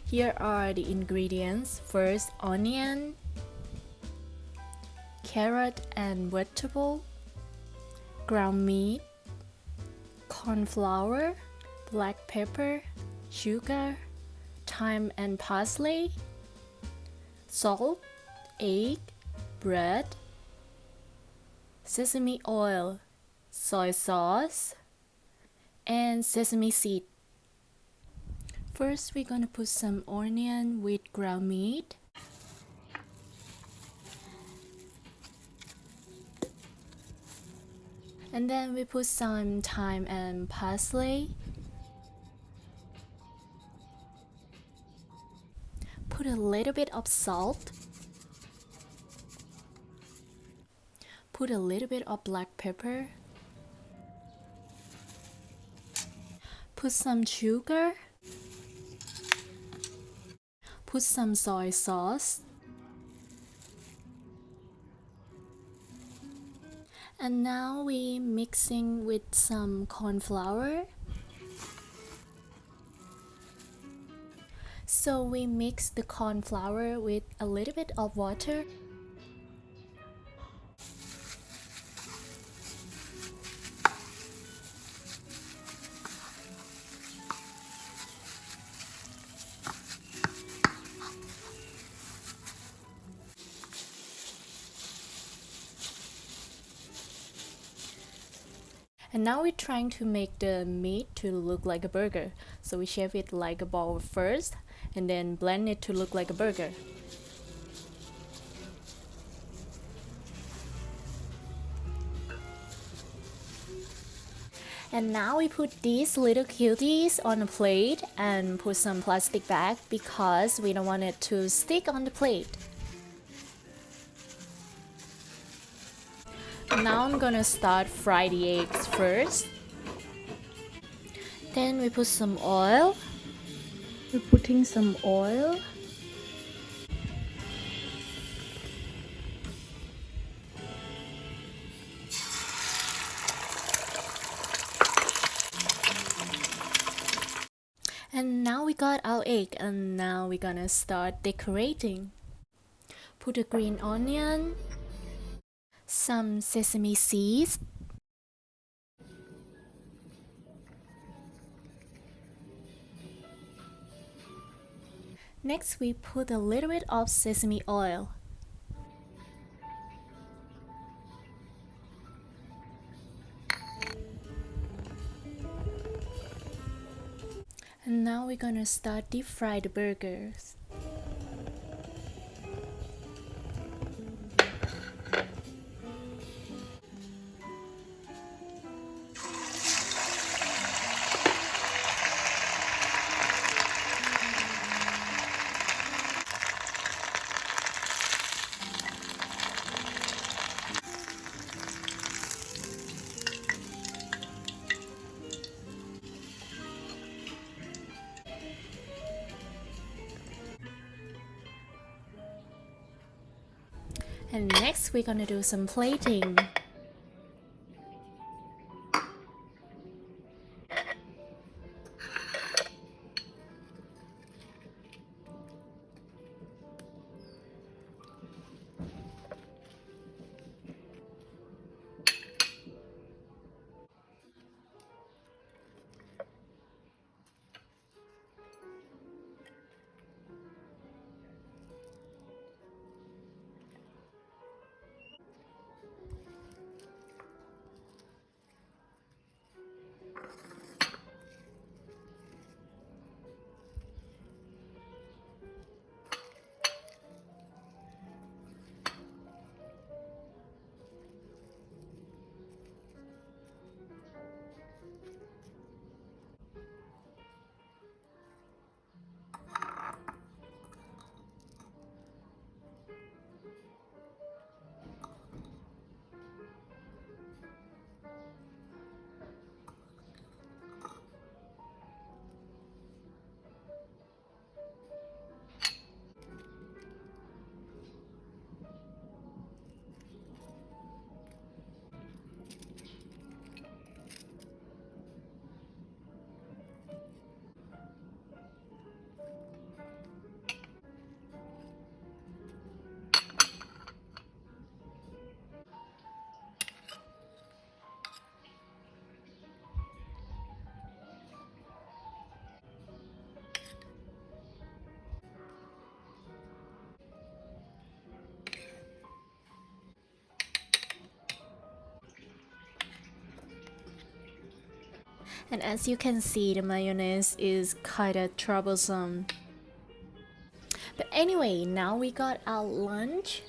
Here are the ingredients. First, onion, carrot and vegetable, ground meat, corn flour, black pepper, sugar, thyme and parsley, salt, egg, bread, sesame oil, soy sauce, and sesame seed. First, we're gonna put some onion with ground meat. And then we put some thyme and parsley. Put a little bit of salt. Put a little bit of black pepper. Put some sugar. Put some soy sauce. And now we mixing with some corn flour. So we mix the corn flour with a little bit of water. And now we're trying to make the meat to look like a burger. So we shape it like a ball first and then blend it to look like a burger. And now we put these little cuties on a plate and put some plastic bag because we don't want it to stick on the plate. Now I'm gonna start fry the eggs first. Then we put some oil. We're putting some oil. And now we got our egg, and now we're gonna start decorating. Put a green onion, some sesame seeds, next we put a little bit of sesame oil. And now we're gonna start deep fry the burgers. And next we're gonna do some plating. And as you can see, the mayonnaise is kinda troublesome. But anyway, now we got our lunch